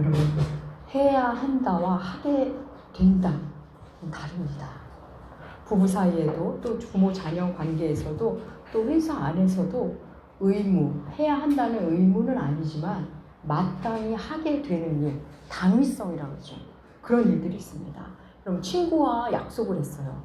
여러분, 해야 한다와 하게 된다 다릅니다. 부부 사이에도 또 부모 자녀 관계에서도 또 회사 안에서도 의무, 해야 한다는 의무는 아니지만 마땅히 하게 되는 일, 당위성이라고 하죠. 그런 일들이 있습니다. 그럼 친구와 약속을 했어요.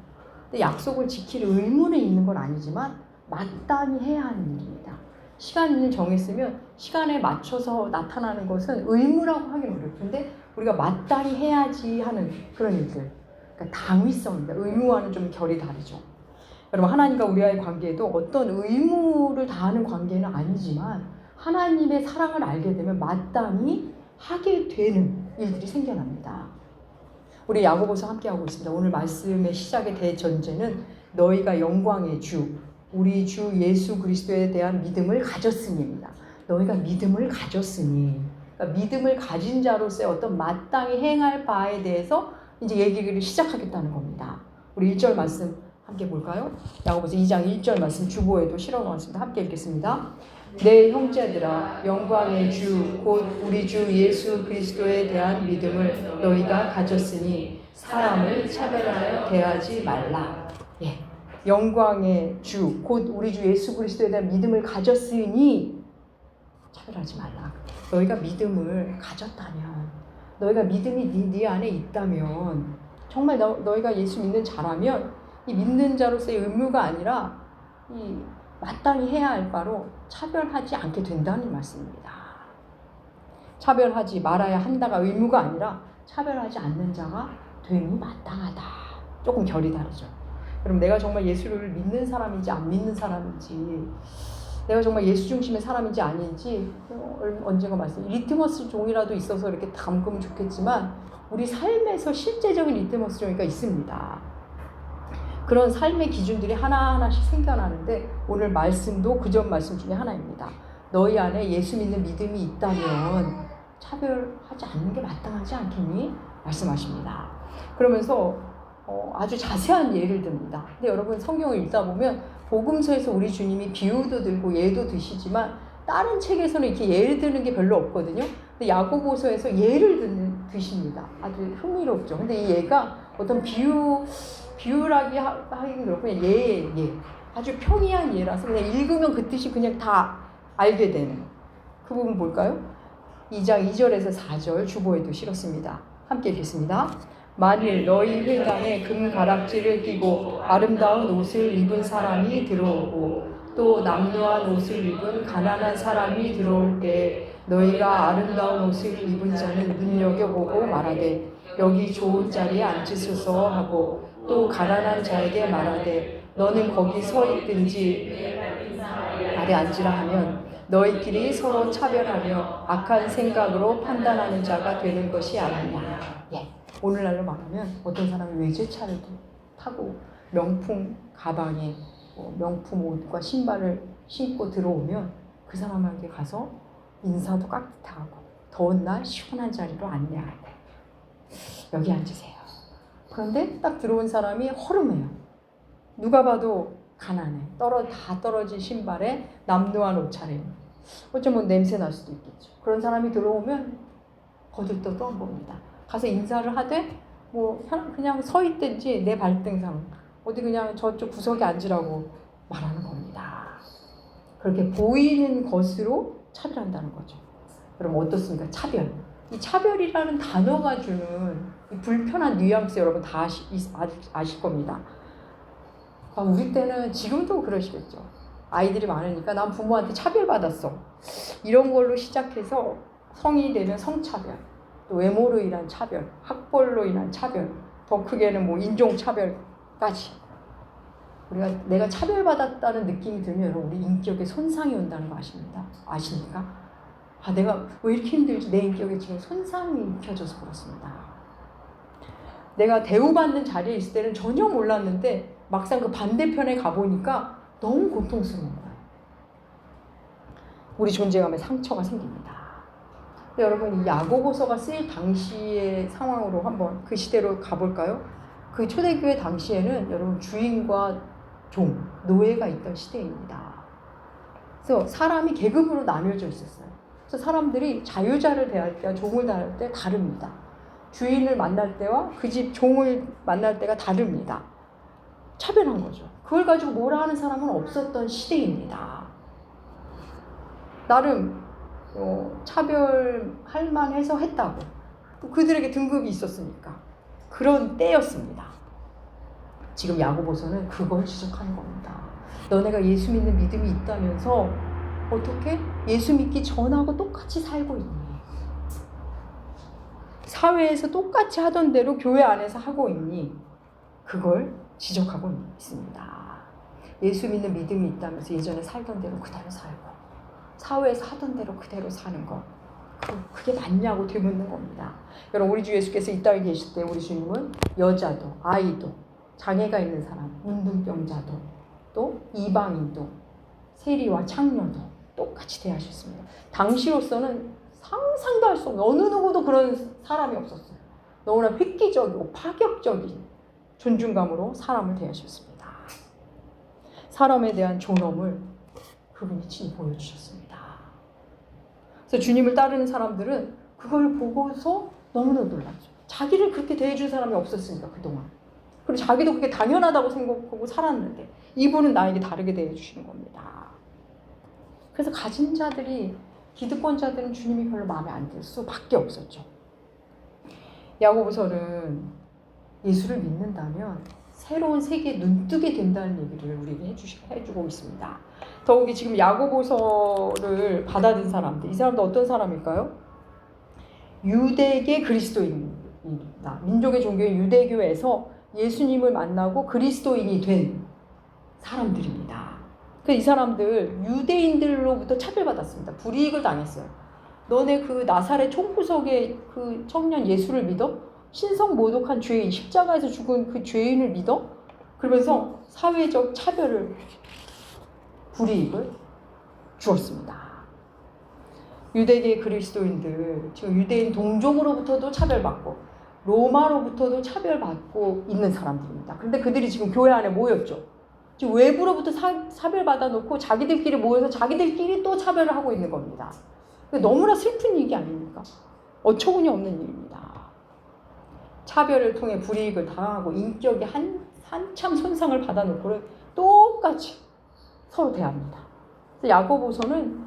근데 약속을 지킬 의무는 있는 건 아니지만 마땅히 해야 하는 일입니다. 시간을 정했으면 시간에 맞춰서 나타나는 것은 의무라고 하기는 어려워요. 근데 우리가 마땅히 해야지 하는 그런 일들. 그러니까 당위성입니다. 의무와는 좀 결이 다르죠. 여러분, 하나님과 우리와의 관계도 어떤 의무를 다하는 관계는 아니지만 하나님의 사랑을 알게 되면 마땅히 하게 되는 일들이 생겨납니다. 우리 야고보서 함께하고 있습니다. 오늘 말씀의 시작의 대전제는 너희가 영광의 주, 우리 주 예수 그리스도에 대한 믿음을 가졌으니입니다. 너희가 믿음을 가졌으니, 그러니까 믿음을 가진 자로서의 어떤 마땅히 행할 바에 대해서 이제 얘기를 시작하겠다는 겁니다. 우리 1절 말씀 함께 볼까요? 야고보서 2장 1절 말씀 주보에도 실어 놓았습니다. 함께 읽겠습니다. 내 형제들아, 영광의 주 곧 우리 주 예수 그리스도에 대한 믿음을 너희가 가졌으니 사람을 차별하여 대하지 말라. 예, 영광의 주 곧 우리 주 예수 그리스도에 대한 믿음을 가졌으니 차별하지 말라. 너희가 믿음을 가졌다면, 너희가 믿음이 네 안에 있다면, 정말 너희가 예수 믿는 자라면 이 믿는 자로서의 의무가 아니라 이 마땅히 해야 할 바로 차별하지 않게 된다는 말씀입니다. 차별하지 말아야 한다가 의무가 아니라 차별하지 않는 자가 됨이 마땅하다. 조금 결이 다르죠. 그럼 내가 정말 예수를 믿는 사람인지 안 믿는 사람인지, 내가 정말 예수 중심의 사람인지 아닌지 언젠가 리트머스 종이라도 있어서 이렇게 담그면 좋겠지만 우리 삶에서 실제적인 리트머스 종이가 있습니다. 그런 삶의 기준들이 하나하나씩 생겨나는데 오늘 말씀도 그 전 말씀 중에 하나입니다. 너희 안에 예수 믿는 믿음이 있다면 차별하지 않는 게 마땅하지 않겠니? 말씀하십니다. 그러면서 아주 자세한 예를 듭니다. 근데 여러분, 성경을 읽다 보면 복음서에서 우리 주님이 비유도 들고 예도 드시지만 다른 책에서는 이렇게 예를 드는 게 별로 없거든요. 근데 야고보서에서 예를 드십니다. 아주 흥미롭죠. 근데 이 예가 어떤 비유라기 하긴 그렇고 그냥 예. 아주 평이한 예라서 그냥 읽으면 그 뜻이 그냥 다 알게 되는 그 부분 볼까요? 2장 2절에서 4절 주보에도 실었습니다. 함께 읽겠습니다. 만일 너희 회당에 금가락지를 끼고 아름다운 옷을 입은 사람이 들어오고 또 남루한 옷을 입은 가난한 사람이 들어올 때 너희가 아름다운 옷을 입은 자는 눈여겨보고 말하되 여기 좋은 자리에 앉으소서 하고 또 가난한 자에게 말하되 너는 거기 서 있든지 아래 앉으라 하면 너희끼리 서로 차별하며 악한 생각으로 판단하는 자가 되는 것이 아니냐. 예. 오늘날로 말하면 어떤 사람이 외제차를 타고 명품 가방에 명품 옷과 신발을 신고 들어오면 그 사람에게 가서 인사도 깍듯하고 더운 날 시원한 자리로 안내하고 여기 앉으세요. 그런데 딱 들어온 사람이 허름해요. 누가 봐도 가난해. 다 떨어진 신발에 남루한 옷차림. 어쩌면 냄새 날 수도 있겠죠. 그런 사람이 들어오면 거들떠도 안 봅니다. 가서 인사를 하되 그냥 서 있든지 내 발등상 어디 그냥 저쪽 구석에 앉으라고 말하는 겁니다. 그렇게 보이는 것으로 차별한다는 거죠. 그럼 어떻습니까? 차별. 이 차별이라는 단어가 주는 이 불편한 뉘앙스 여러분 다 아실 겁니다. 우리 때는 지금도 그러시겠죠. 아이들이 많으니까 난 부모한테 차별받았어. 이런 걸로 시작해서 성인이 되면 성차별, 또 외모로 인한 차별, 학벌로 인한 차별, 더 크게는 인종차별까지. 내가 차별받았다는 느낌이 들면 우리 인격에 손상이 온다는 거 아십니까? 내가 왜 이렇게 힘들지? 내 인격에 지금 손상이 입혀져서 그렇습니다. 내가 대우받는 자리에 있을 때는 전혀 몰랐는데 막상 그 반대편에 가보니까 너무 고통스러운 거예요. 우리 존재감에 상처가 생깁니다. 여러분, 이 야고보서가 쓰일 당시의 상황으로 한번 그 시대로 가볼까요? 그 초대교회 당시에는 여러분 주인과 종, 노예가 있던 시대입니다. 그래서 사람이 계급으로 나뉘어져 있었어요. 그래서 사람들이 자유자를 대할 때와 종을 대할 때 다릅니다. 주인을 만날 때와 그 집 종을 만날 때가 다릅니다. 차별한 거죠. 그걸 가지고 뭐라 하는 사람은 없었던 시대입니다. 나름 차별할 만해서 했다고. 그들에게 등급이 있었으니까. 그런 때였습니다. 지금 야고보서는 그걸 지적하는 겁니다. 너네가 예수 믿는 믿음이 있다면서 어떻게 예수 믿기 전하고 똑같이 살고 있니? 사회에서 똑같이 하던 대로 교회 안에서 하고 있니? 그걸 지적하고 있습니다. 예수 믿는 믿음이 있다면서 예전에 살던 대로 그대로 살고 사회에서 하던 대로 그대로 사는 것, 그게 맞냐고 되묻는 겁니다. 여러분, 우리 주 예수께서 이 땅에 계실 때 우리 주님은 여자도 아이도 장애가 있는 사람, 문둥병자도 또 이방인도 세리와 창녀도 똑같이 대하셨습니다. 당시로서는 상상도 할 수 없는, 어느 누구도 그런 사람이 없었어요. 너무나 획기적이고 파격적인 존중감으로 사람을 대하셨습니다. 사람에 대한 존엄을 그분이 친히 보여주셨습니다. 그래서 주님을 따르는 사람들은 그걸 보고서 너무나 놀랐죠. 자기를 그렇게 대해준 사람이 없었으니까 그동안. 그리고 자기도 그게 당연하다고 생각하고 살았는데 이분은 나에게 다르게 대해주시는 겁니다. 그래서 가진 자들이, 기득권자들은 주님이 별로 마음에 안 들 수밖에 없었죠. 야고보서는 예수를 믿는다면 새로운 세계에 눈뜨게 된다는 얘기를 우리에게 해주고 있습니다. 더욱이 지금 야고보서를 받아든 사람들, 이 사람도 어떤 사람일까요? 유대계 그리스도인입니다. 민족의 종교인 유대교에서 예수님을 만나고 그리스도인이 된 사람들입니다. 그래서 이 사람들 유대인들로부터 차별받았습니다. 불이익을 당했어요. 너네 그 나사렛 총구석의 그 청년 예수를 믿어? 신성 모독한 죄인, 십자가에서 죽은 그 죄인을 믿어? 그러면서 사회적 차별을, 불이익을 주었습니다. 유대계 그리스도인들, 지금 유대인 동족으로부터도 차별받고 로마로부터도 차별받고 있는 사람들입니다. 그런데 그들이 지금 교회 안에 모였죠. 지금 외부로부터 차별받아 놓고 자기들끼리 모여서 자기들끼리 또 차별을 하고 있는 겁니다. 너무나 슬픈 일이 아닙니까? 어처구니 없는 일입니다. 차별을 통해 불이익을 당하고 인격이 한참 손상을 받아놓고는 똑같이 서로 대합니다. 야고보서는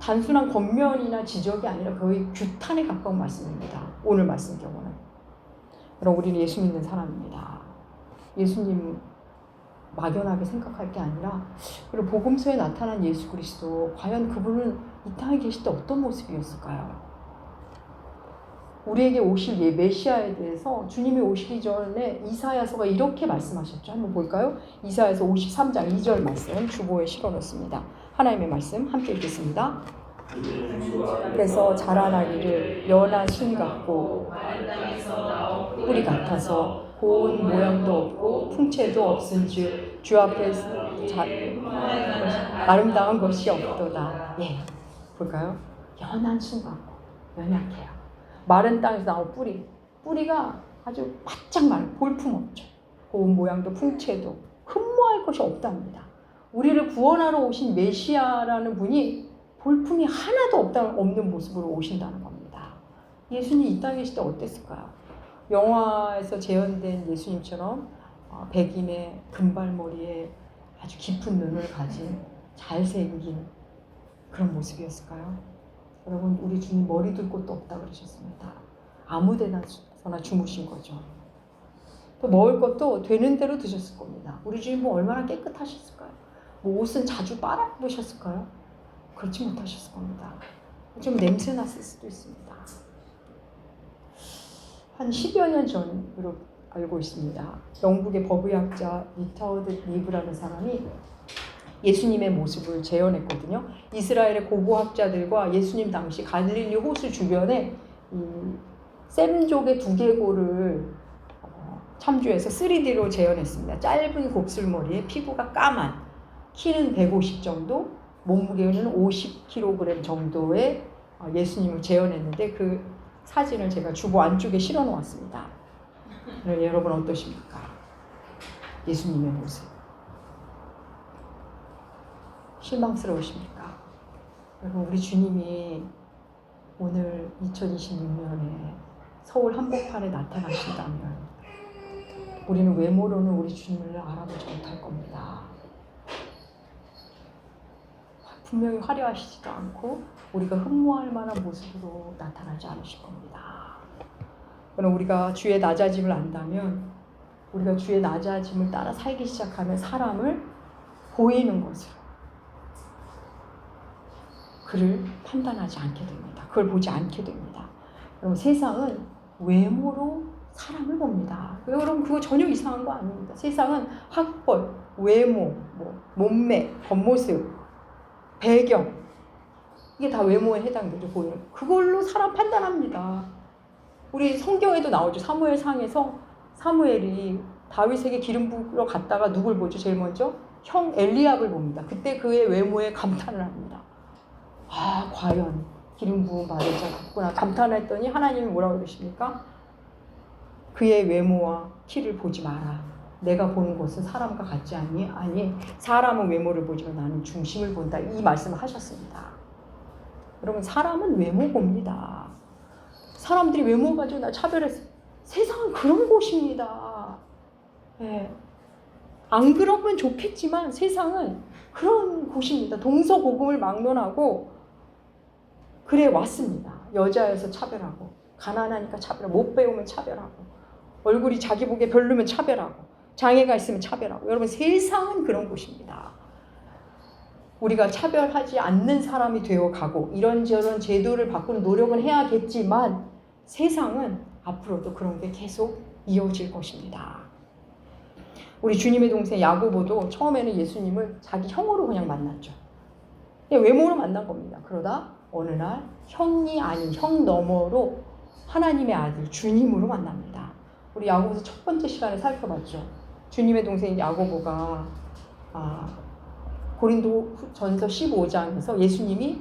단순한 권면이나 지적이 아니라 거의 규탄에 가까운 말씀입니다. 오늘 말씀 경우는. 여러분, 우리는 예수 믿는 사람입니다. 예수님 막연하게 생각할 게 아니라, 그리고 복음서에 나타난 예수 그리스도, 과연 그분은 이 땅에 계실 때 어떤 모습이었을까요? 우리에게 오실 메시아에 대해서 주님이 오시기 전에 이사야서가 이렇게 말씀하셨죠. 한번 볼까요? 이사야서 53장 2절 말씀 주보에 실어놓습니다. 하나님의 말씀 함께 읽겠습니다. 그래서 자라나기를 연한 순 같고 뿌리 같아서 고운 모양도 없고 풍채도 없은즉 주 앞에 아름다운 것이 없도다. 예, 볼까요? 연한 순 같고 연약해요. 마른 땅에서 나온 뿌리가 아주 바짝 마른, 볼품없죠. 고운 모양도 풍채도 흠모할 것이 없답니다. 우리를 구원하러 오신 메시아라는 분이 볼품이 하나도 없는 모습으로 오신다는 겁니다. 예수님이 이 땅에 계실 때 어땠을까요? 영화에서 재현된 예수님처럼 백인의 금발머리에 아주 깊은 눈을 가진 잘생긴 그런 모습이었을까요? 여러분, 우리 주님 머리 둘 곳도 없다 그러셨습니다. 아무 데나서나 주무신 거죠. 또 먹을 것도 되는 대로 드셨을 겁니다. 우리 주님 뭐 얼마나 깨끗하셨을까요? 뭐 옷은 자주 빨아보셨을까요? 그렇지 못하셨을 겁니다. 좀 냄새 났을 수도 있습니다. 한 10여 년 전으로 알고 있습니다. 영국의 법의학자 리처드 리브라는 사람이 예수님의 모습을 재현했거든요. 이스라엘의 고고학자들과 예수님 당시 갈릴리 호수 주변에 셈족의 두개골을 참조해서 3D로 재현했습니다. 짧은 곱슬머리에 피부가 까만, 키는 150 정도, 몸무게는 50kg 정도의 예수님을 재현했는데 그 사진을 제가 주보 안쪽에 실어 놓았습니다. 여러분 어떠십니까? 예수님의 모습. 실망스러우십니까? 여러분, 우리 주님이 오늘 2026년에 서울 한복판에 나타나신다면 우리는 외모로는 우리 주님을 알아보지 못할 겁니다. 분명히 화려하시지도 않고 우리가 흠모할 만한 모습으로 나타나지 않으실 겁니다. 그럼 우리가 주의 낮아짐을 안다면, 우리가 주의 낮아짐을 따라 살기 시작하면 사람을 보이는 것으로 그를 판단하지 않게 됩니다. 그걸 보지 않게 됩니다. 그럼 세상은 외모로 사람을 봅니다. 여러분 그거 전혀 이상한 거 아닙니다. 세상은 학벌, 외모, 몸매, 겉모습, 배경, 이게 다 외모에 해당되죠. 보이는 그걸로 사람 판단합니다. 우리 성경에도 나오죠. 사무엘상에서 사무엘이 다윗에게 기름 부으러 갔다가 누굴 보죠? 제일 먼저 형 엘리압을 봅니다. 그때 그의 외모에 감탄을 합니다. 아, 과연 기름 부음 받을 자 같구나 감탄했더니 하나님이 뭐라고 그러십니까? 그의 외모와 키를 보지 마라. 내가 보는 것은 사람과 같지 않니? 아니, 사람은 외모를 보지만 나는 중심을 본다. 이 말씀을 하셨습니다. 여러분, 사람은 외모 봅니다. 사람들이 외모 가지고 나 차별했어. 세상은 그런 곳입니다. 네. 안 그러면 좋겠지만 세상은 그런 곳입니다. 동서고금을 막론하고 그래 왔습니다. 여자여서 차별하고, 가난하니까 차별하고, 못 배우면 차별하고, 얼굴이 자기 보기에 별로면 차별하고, 장애가 있으면 차별하고. 여러분, 세상은 그런 곳입니다. 우리가 차별하지 않는 사람이 되어가고 이런저런 제도를 바꾸는 노력은 해야겠지만 세상은 앞으로도 그런 게 계속 이어질 것입니다. 우리 주님의 동생 야고보도 처음에는 예수님을 자기 형으로 그냥 만났죠. 그냥 외모로 만난 겁니다. 그러다 어느 날 형이 아닌 형 너머로 하나님의 아들 주님으로 만납니다. 우리 야고보서 첫 번째 시간에 살펴봤죠. 주님의 동생 야고보가 고린도전서 15장에서 예수님이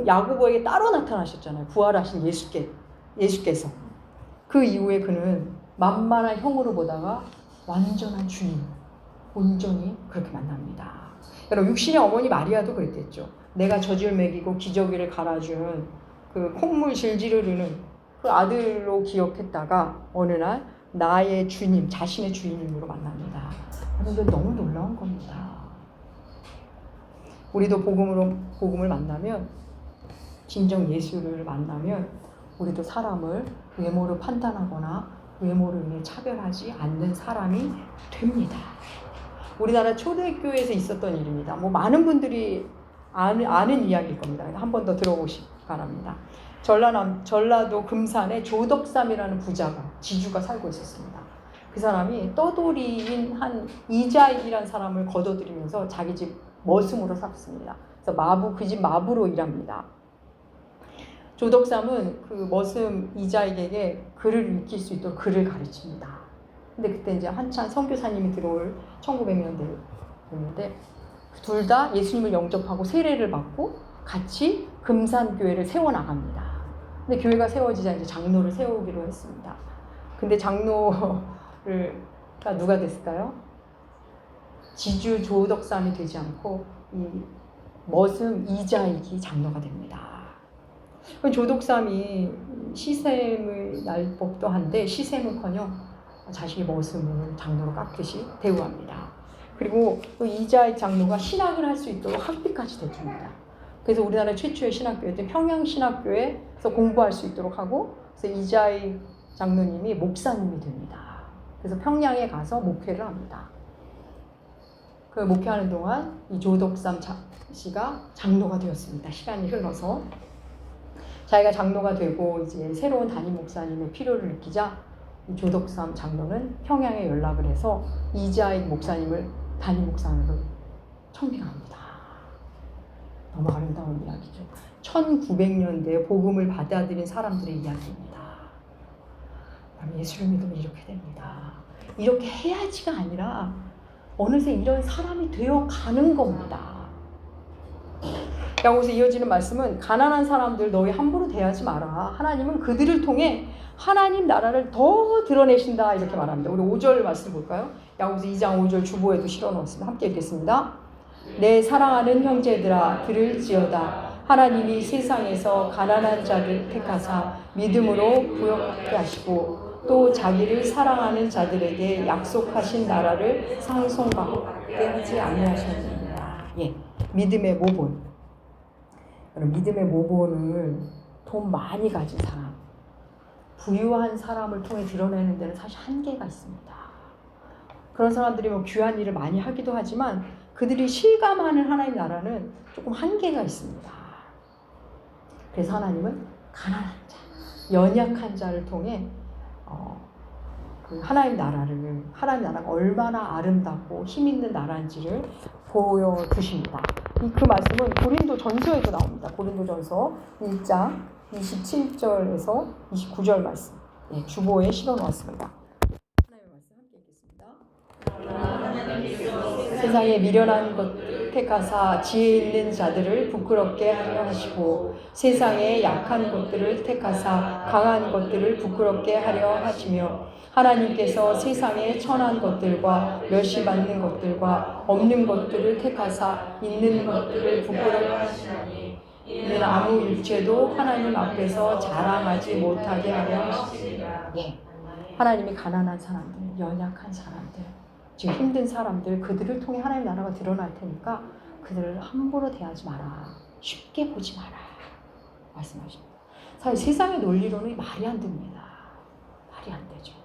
야고보에게 따로 나타나셨잖아요. 부활하신 예수께서. 그 이후에 그는 만만한 형으로 보다가 완전한 주님, 온전히 그렇게 만납니다. 여러분, 육신의 어머니 마리아도 그랬겠죠. 내가 젖을 먹이고 기저귀를 갈아준 그 콧물 질질 흐르는 그 아들로 기억했다가 어느 날 나의 주님, 자신의 주인으로 만납니다. 이건 너무 놀라운 겁니다. 우리도 복음을 만나면, 진정 예수를 만나면 우리도 사람을 외모로 판단하거나 외모로 인해 차별하지 않는 사람이 됩니다. 우리나라 초대교회에서 있었던 일입니다. 많은 분들이 아는 이야기일 겁니다. 한 번 더 들어보시기 바랍니다. 전라도 금산에 조덕삼이라는 부자가, 지주가 살고 있었습니다. 그 사람이 떠돌이인 한 이자익이라는 사람을 거둬들이면서 자기 집 머슴으로 샀습니다. 그래서 그 집 마부로 일합니다. 조덕삼은 그 머슴 이자익에게 글을 읽힐 수 있도록 글을 가르칩니다. 근데 그때 이제 한참 선교사님이 들어올 1900년대였는데 둘 다 예수님을 영접하고 세례를 받고 같이 금산교회를 세워나갑니다. 근데 교회가 세워지자 이제 장로를 세우기로 했습니다. 근데 장로가 누가 됐을까요? 지주 조덕삼이 되지 않고 이 머슴 이자익이 장로가 됩니다. 조덕삼이 시샘을 날 법도 한데 시샘은커녕 자신의 머슴을 장로로 깎듯이 대우합니다. 그리고 또 이자익 장로가 신학을 할 수 있도록 학비까지 대줍니다. 그래서 우리나라 최초의 신학교였던 평양신학교에서 공부할 수 있도록 하고, 그래서 이자익 장로님이 목사님이 됩니다. 그래서 평양에 가서 목회를 합니다. 그 목회하는 동안 이 조덕삼 씨가 장로가 되었습니다. 시간이 흘러서 자기가 장로가 되고 이제 새로운 담임 목사님의 필요를 느끼자 이 조덕삼 장로는 평양에 연락을 해서 이자익 목사님을 담임 목사님으로 청빙합니다. 너무 아름다운 이야기죠. 1900년대에 복음을 받아들인 사람들의 이야기입니다. 예수를 믿으면 이렇게 됩니다. 이렇게 해야지가 아니라 어느새 이런 사람이 되어가는 겁니다. 야고보서 이어지는 말씀은 가난한 사람들 너희 함부로 대하지 마라. 하나님은 그들을 통해 하나님 나라를 더 드러내신다. 이렇게 말합니다. 우리 5절 말씀 볼까요? 야고보서 2장 5절 주보에도 실어놓았습니다. 함께 읽겠습니다. 내 사랑하는 형제들아 들을지어다. 하나님이 세상에서 가난한 자들 택하사 믿음으로 부요하게 하시고 또 자기를 사랑하는 자들에게 약속하신 나라를 상속받게 하지 아니하셨느니라. 예, 믿음의 모본. 믿음의 모본을 돈 많이 가진 사람, 부유한 사람을 통해 드러내는 데는 사실 한계가 있습니다. 그런 사람들이 뭐 귀한 일을 많이 하기도 하지만 그들이 실감하는 하나님 나라는 조금 한계가 있습니다. 그래서 하나님은 가난한 자, 연약한 자를 통해 그 하나님 나라가 얼마나 아름답고 힘있는 나라인지를 보여주십니다. 그 말씀은 고린도전서에도 나옵니다. 고린도전서 1장 27절에서 29절 말씀. 네, 주보에 실어놓았습니다. 하나님의 말씀 함께 읽겠습니다. 세상에 미련한 것 택하사 지혜 있는 자들을 부끄럽게 하려 하시고 세상에 약한 것들을 택하사 강한 것들을 부끄럽게 하려 하시며 하나님께서 세상에 천한 것들과 멸시받는 것들과 없는 것들을 택하사 있는 것들을 부끄럽게 하시니 이는 아무 일체도 하나님 앞에서 자랑하지 못하게 하려 하십니다. 예, 하나님이 가난한 사람들, 연약한 사람들, 지금 힘든 사람들, 그들을 통해 하나님 나라가 드러날 테니까 그들을 함부로 대하지 마라, 쉽게 보지 마라 말씀하십니다. 사실 세상의 논리로는 말이 안 됩니다. 말이 안 되죠.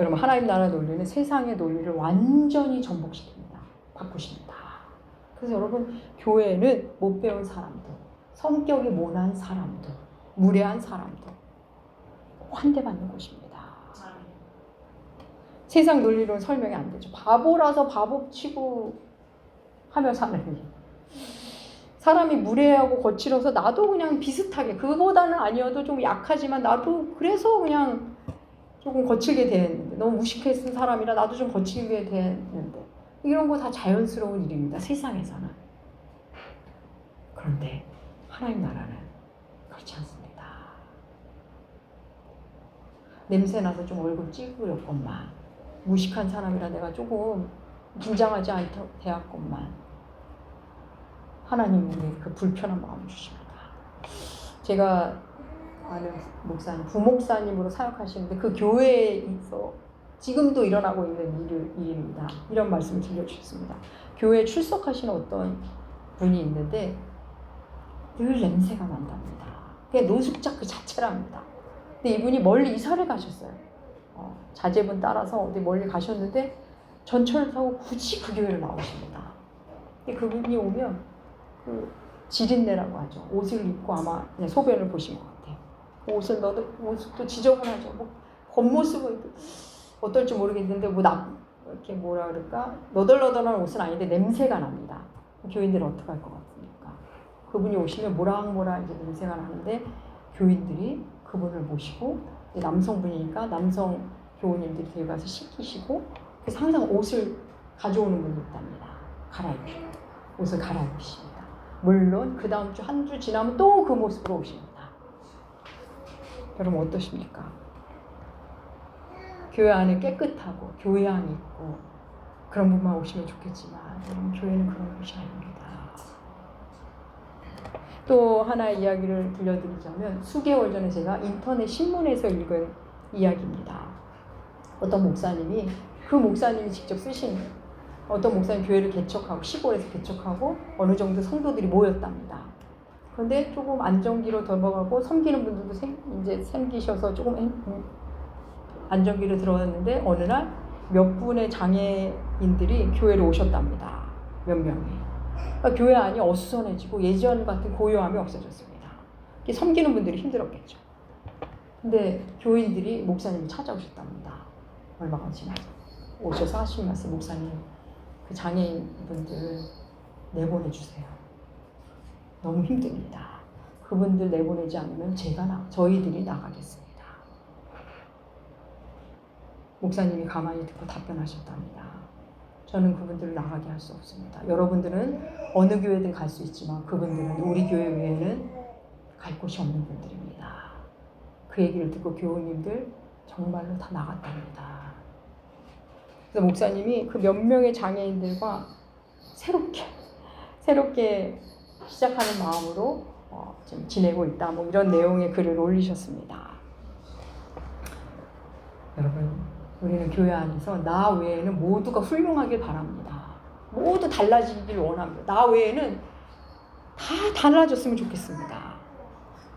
여러분, 하나님 나라 논리는 세상의 논리를 완전히 전복시킵니다. 바꾸십니다. 그래서 여러분, 교회는 못 배운 사람들, 성격이 모난 사람들, 무례한 사람들 환대받는 곳입니다. 세상 논리로는 설명이 안 되죠. 바보라서 바보 치고 하며 사는 사람이 무례하고 거칠어서 나도 그냥 비슷하게, 그거보다는 아니어도 좀 약하지만 나도 그래서 그냥 조금 거칠게 대했는데, 너무 무식했던 사람이라 나도 좀 거칠게 대했는데, 이런 거 다 자연스러운 일입니다. 세상에서는. 그런데 하나님 나라는 그렇지 않습니다. 냄새나서 좀 얼굴 찌그렸건만, 무식한 사람이라 내가 조금 긴장하지 않도록 대했건만 하나님은 그 불편한 마음을 주십니다. 제가 아는 목사님, 부목사님으로 사역하시는데 그 교회에서 지금도 일어나고 있는 일입니다. 이런 말씀을 들려주셨습니다. 교회에 출석하시는 어떤 분이 있는데 늘 냄새가 난답니다. 그게 노숙자 그 자체랍니다. 근데 이분이 멀리 이사를 가셨어요. 자제분 따라서 어디 멀리 가셨는데 전철을 타고 굳이 그 교회를 나오십니다. 근데 그분이 오면 그 지린내라고 하죠. 옷을 입고 아마 소변을 보신 것 같아요. 옷도 지저분하죠. 뭐 겉모습은 어떨지 모르겠는데 이렇게 뭐라 그럴까, 너덜너덜한 옷은 아닌데 냄새가 납니다. 교인들은 어떻게 할 것 같습니까? 그분이 오시면 모락모락 이제 냄새가 나는데 교인들이 그분을 모시고, 남성분이니까 남성 교우님들이 들어가서 씻기시고, 그래서 항상 옷을 가져오는 분이 있답니다. 옷을 갈아입히십니다. 물론 그 다음 주 한 주 지나면 또 그 모습으로 오십니다. 여러분 어떠십니까? 교회 안에 깨끗하고 교양이 있고 그런 분만 오시면 좋겠지만 여러분, 교회는 그런 곳이 아닙니다. 또 하나의 이야기를 들려드리자면 수개월 전에 제가 인터넷 신문에서 읽은 이야기입니다. 어떤 목사님이, 그 목사님이 직접 쓰신, 어떤 목사님 교회를 개척하고 시골에서 개척하고 어느 정도 성도들이 모였답니다. 그런데 조금 안정기로 넘어가고 섬기는 분들도 이제 생기셔서 조금 안정기로 들어왔는데 어느 날 몇 분의 장애인들이 교회로 오셨답니다. 몇 명이. 그러니까 교회 안이 어수선해지고 예전 같은 고요함이 없어졌습니다. 섬기는 분들이 힘들었겠죠. 근데 교인들이 목사님을 찾아오셨답니다. 얼마가 지나서 오셔서 하신 말씀, 목사님 그 장애인분들 내보내주세요. 너무 힘듭니다. 그분들 내보내지 않으면 저희들이 나가겠습니다. 목사님이 가만히 듣고 답변하셨답니다. 저는 그분들을 나가게 할 수 없습니다. 여러분들은 어느 교회든 갈 수 있지만 그분들은 우리 교회 외에는 갈 곳이 없는 분들입니다. 그 얘기를 듣고 교우님들 정말로 다 나갔답니다. 그래서 목사님이 그 몇 명의 장애인들과 새롭게 시작하는 마음으로 좀 지내고 있다. 뭐 이런 내용의 글을 올리셨습니다. 여러분, 우리는 교회 안에서 나 외에는 모두가 훌륭하길 바랍니다. 모두 달라지길 원합니다. 나 외에는 다 달라졌으면 좋겠습니다.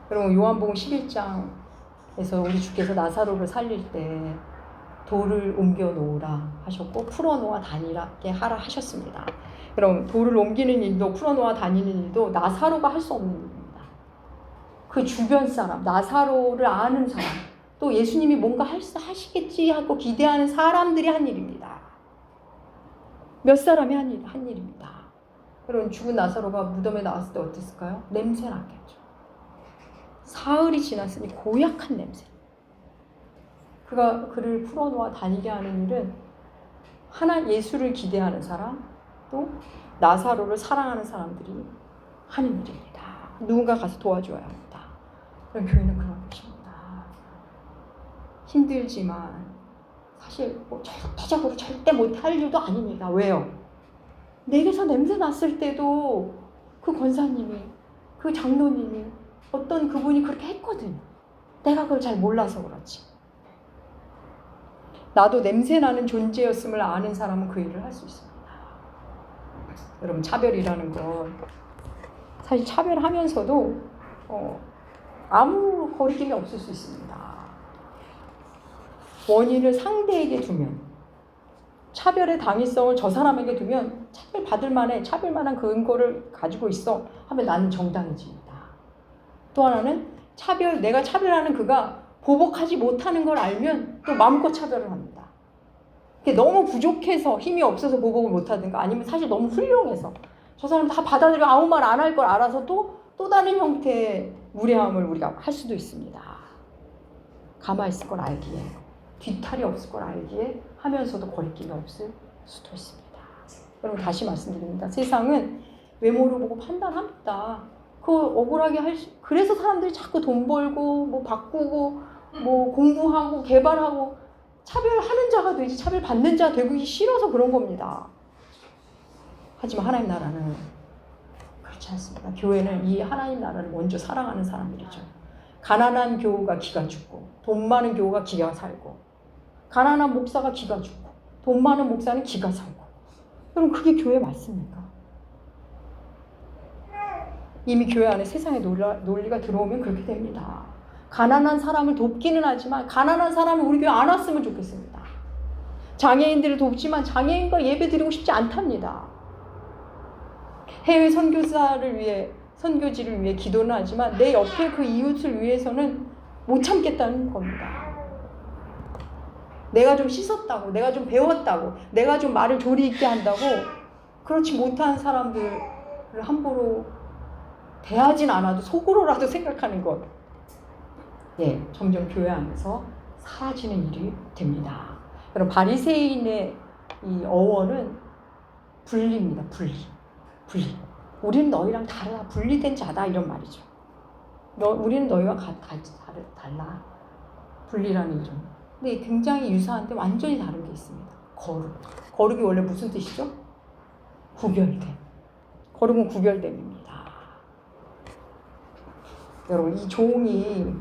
여러분, 요한복음 11장에서 우리 주께서 나사로를 살릴 때 돌을 옮겨 놓으라 하셨고 풀어놓아 다니게 하라 하셨습니다. 그럼 돌을 옮기는 일도 풀어놓아 다니는 일도 나사로가 할 수 없는 일입니다. 그 주변 사람, 나사로를 아는 사람, 또 예수님이 뭔가 하시겠지 하고 기대하는 사람들이 한 일입니다. 몇 사람이 한 일입니다. 여러분, 죽은 나사로가 무덤에 나왔을 때 어땠을까요? 냄새 났겠죠. 사흘이 지났으니 고약한 냄새. 그가 그를 풀어놓아 다니게 하는 일은 예수를 기대하는 사람, 또 나사로를 사랑하는 사람들이 하는 일입니다. 누군가 가서 도와줘야 합니다. 그럼 교회는 그런 것입니다. 힘들지만 사실 절대적으로 절대 못할 일도 아닙니다. 왜요? 내게서 냄새 났을 때도 그 권사님이, 그 장로님이, 어떤 그분이 그렇게 했거든. 내가 그걸 잘 몰라서 그렇지. 나도 냄새나는 존재였음을 아는 사람은 그 일을 할 수 있습니다. 여러분, 차별이라는 건 사실 차별하면서도 아무 거리낌이 없을 수 있습니다. 원인을 상대에게 두면, 차별의 당위성을 저 사람에게 두면 차별받을 만해, 차별만한 근거를 가지고 있어 하면 나는 정당해집니다. 또 하나는 내가 차별하는 그가 보복하지 못하는 걸 알면 또 마음껏 차별을 합니다. 너무 부족해서 힘이 없어서 보복을 못하든가, 아니면 사실 너무 훌륭해서 저 사람 다 받아들여 아무 말 안 할 걸 알아서 또 다른 형태의 무례함을 우리가 할 수도 있습니다. 가만히 있을 걸 알기에, 뒤탈이 없을 걸 알기에 하면서도 거리낌이 없을 수도 있습니다. 여러분, 다시 말씀드립니다. 세상은 외모를 보고 판단합니다. 그래서 사람들이 자꾸 돈 벌고 뭐 바꾸고 뭐 공부하고 개발하고 차별하는 자가 되지 차별받는 자가 되기 싫어서 그런 겁니다. 하지만 하나님 나라는 그렇지 않습니다. 교회는 이 하나님 나라를 먼저 사랑하는 사람들이죠. 가난한 교우가 기가 죽고 돈 많은 교우가 기가 살고, 가난한 목사가 기가 죽고 돈 많은 목사는 기가 살고. 그럼 그게 교회 맞습니까? 이미 교회 안에 세상의 논리가 들어오면 그렇게 됩니다. 가난한 사람을 돕기는 하지만 가난한 사람은 우리 교회 안 왔으면 좋겠습니다. 장애인들을 돕지만 장애인과 예배 드리고 싶지 않답니다. 해외 선교지를 위해 기도는 하지만 내 옆에 그 이웃을 위해서는 못 참겠다는 겁니다. 내가 좀 씻었다고, 내가 좀 배웠다고, 내가 좀 말을 조리 있게 한다고 그렇지 못한 사람들을 함부로 대하진 않아도 속으로라도 생각하는 것, 점점 교회 안에서 사라지는 일이 됩니다. 여러분, 바리새인의 이 어원은 분리입니다. 분리. 우리는 너희랑 다르다, 분리된 자다, 이런 말이죠. 우리는 너희와 달라. 분리라는 이름. 근데 굉장히 유사한데 완전히 다른 게 있습니다. 거룩이 원래 무슨 뜻이죠? 구별됨. 거룩은 구별됨입니다. 여러분, 이 종이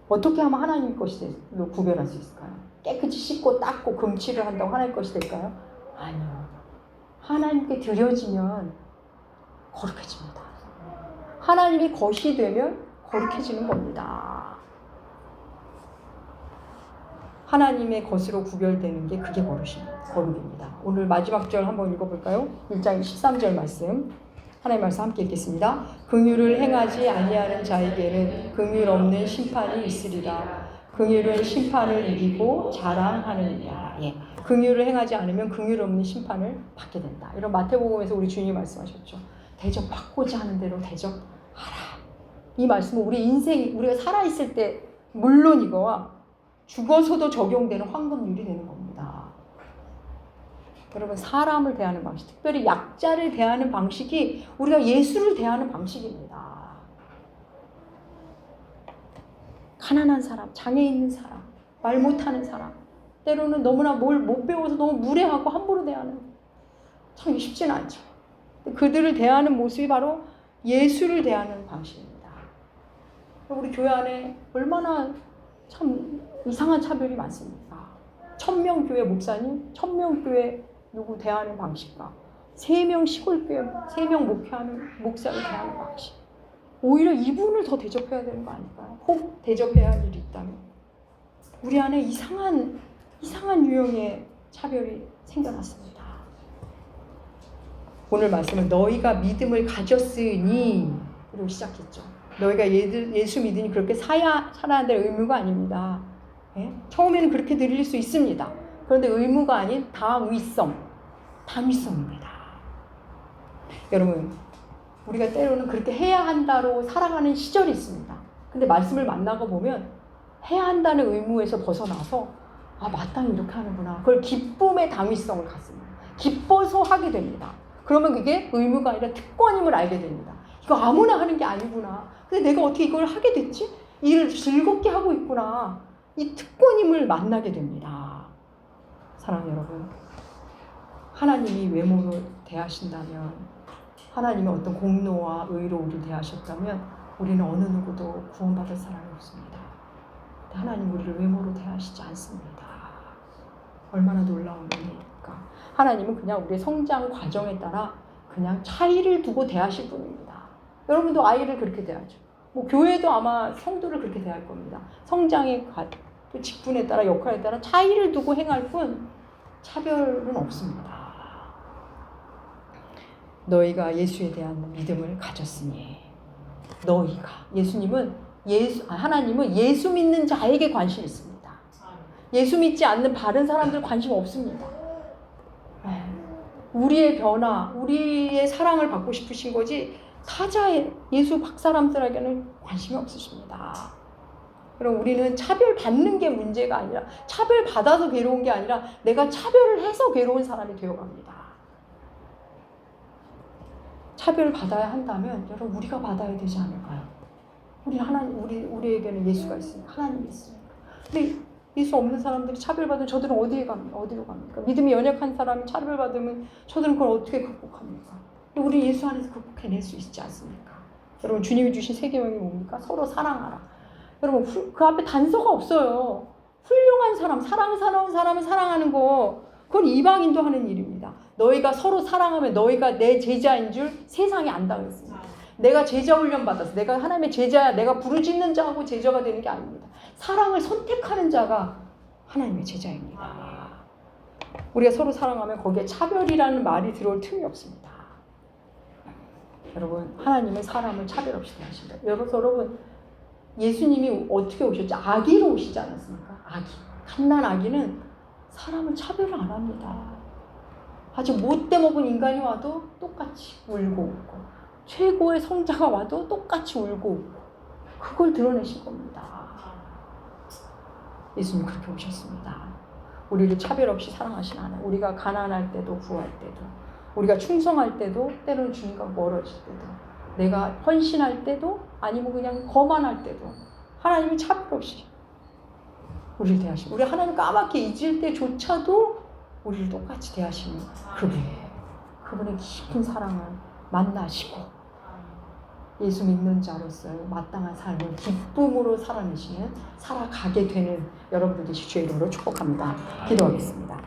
어떻게 하면 하나님 것으로 구별할 수 있을까요? 깨끗이 씻고 닦고 금칠을 한다고 하나님 것이 될까요? 아니요. 하나님께 드려지면 거룩해집니다. 하나님이 것이 되면 거룩해지는 겁니다. 하나님의 것으로 구별되는 게 그게 거룩입니다. 오늘 마지막 절 한번 읽어볼까요? 1장 13절 말씀. 하나님의 말씀 함께 읽겠습니다. 긍휼을 행하지 아니하는 자에게는 긍휼 없는 심판이 있으리라. 긍휼은 심판을 이기고 자랑하느니라. 긍휼을 행하지 않으면 긍휼 없는 심판을 받게 된다. 이런 마태복음에서 우리 주님이 말씀하셨죠. 대접받고자 하는 대로 대접하라. 이 말씀은 우리 인생, 우리가 살아있을 때 물론 이거와 죽어서도 적용되는 황금률이 되는 겁니다. 여러분, 사람을 대하는 방식, 특별히 약자를 대하는 방식이 우리가 예수를 대하는 방식입니다. 가난한 사람, 장애 있는 사람, 말 못하는 사람, 때로는 너무나 뭘 못 배워서 너무 무례하고 함부로 대하는, 참 쉽지는 않죠. 그들을 대하는 모습이 바로 예수를 대하는 방식입니다. 우리 교회 안에 얼마나 참 이상한 차별이 많습니까? 1000명 교회 목사님, 1000명 교회 누구 대하는 방식과 3명 시골교회, 3명 목회하는 목사를 대하는 방식. 오히려 이분을 더 대접해야 되는 거 아닐까요? 혹 대접해야 할 일이 있다면. 우리 안에 이상한 유형의 차별이 생겨났습니다. 오늘 말씀은 너희가 믿음을 가졌으니 그리고 시작했죠. 너희가 예수 믿으니 그렇게 살아야 될 의무가 아닙니다. 예? 처음에는 그렇게 드릴 수 있습니다. 그런데 의무가 아닌 당위성입니다. 여러분, 우리가 때로는 그렇게 해야 한다로 살아가는 시절이 있습니다. 근데 말씀을 만나고 보면 해야 한다는 의무에서 벗어나서 마땅히 이렇게 하는구나. 그걸 기쁨의 당위성을 갖습니다. 기뻐서 하게 됩니다. 그러면 그게 의무가 아니라 특권임을 알게 됩니다. 이거 아무나 하는 게 아니구나. 근데 내가 어떻게 이걸 하게 됐지? 일을 즐겁게 하고 있구나. 이 특권임을 만나게 됩니다. 사랑하는 여러분, 하나님이 외모로 대하신다면, 하나님이 어떤 공로와 의로 우리를 대하셨다면 우리는 어느 누구도 구원받을 사람이 없습니다. 하나님 우리를 외모로 대하시지 않습니다. 얼마나 놀라운 은혜입니까? 하나님은 그냥 우리의 성장 과정에 따라 그냥 차이를 두고 대하실 분입니다. 여러분도 아이를 그렇게 대하죠. 교회도 아마 성도를 그렇게 대할 겁니다. 성장의 또 직분에 따라 역할에 따라 차이를 두고 행할 뿐 차별은 없습니다. 너희가 예수에 대한 믿음을 가졌으니, 너희가, 하나님은 예수 믿는 자에게 관심이 있습니다. 예수 믿지 않는 바른 사람들 관심 없습니다. 우리의 변화, 우리의 사랑을 받고 싶으신 거지 타자의 예수 밖 사람들에게는 관심이 없으십니다. 그럼 우리는 차별받는 게 문제가 아니라, 차별받아서 괴로운 게 아니라 내가 차별을 해서 괴로운 사람이 되어갑니다. 차별을 받아야 한다면 여러분 우리가 받아야 되지 않을까요? 우리에게는 예수가 있으니까, 하나님이 있으니까. 근데 예수 없는 사람들이 차별받으면 저들은 어디로 갑니까? 믿음이 연약한 사람이 차별받으면 저들은 그걸 어떻게 극복합니까? 우리 예수 안에서 극복해낼 수 있지 않습니까? 여러분, 주님이 주신 세계명이 뭡니까? 서로 사랑하라. 여러분, 그 앞에 단서가 없어요. 훌륭한 사람, 사랑스러운 사람을 사랑하는 거, 그건 이방인도 하는 일입니다. 너희가 서로 사랑하면 너희가 내 제자인 줄 세상이 안다고 했습니다. 내가 제자 훈련 받았어. 내가 하나님의 제자야. 내가 부르짖는 자하고 제자가 되는 게 아닙니다. 사랑을 선택하는 자가 하나님의 제자입니다. 우리가 서로 사랑하면 거기에 차별이라는 말이 들어올 틈이 없습니다. 여러분, 하나님은 사람을 차별 없이 대하신다. 여러분, 예수님이 어떻게 오셨죠? 아기로 오시지 않았습니까? 갓난 아기는 사람을 차별을 안 합니다. 아주 못돼 먹은 인간이 와도 똑같이 울고 웃고, 최고의 성자가 와도 똑같이 울고 웃고, 그걸 드러내신 겁니다. 예수님 그렇게 오셨습니다. 우리를 차별 없이 사랑하시는 하나님. 우리가 가난할 때도 구할 때도, 우리가 충성할 때도, 때로는 주님과 멀어질 때도, 내가 헌신할 때도, 아니면 그냥 거만할 때도 하나님이 차별 없이 우리를 대하시고, 우리 하나님 까맣게 잊을 때조차도 우리를 똑같이 대하시는 그분의 깊은 사랑을 만나시고 예수 믿는 자로서의 마땅한 삶을 기쁨으로 살아가게 되는 여러분들 되시 주의 이름으로 축복합니다. 기도하겠습니다.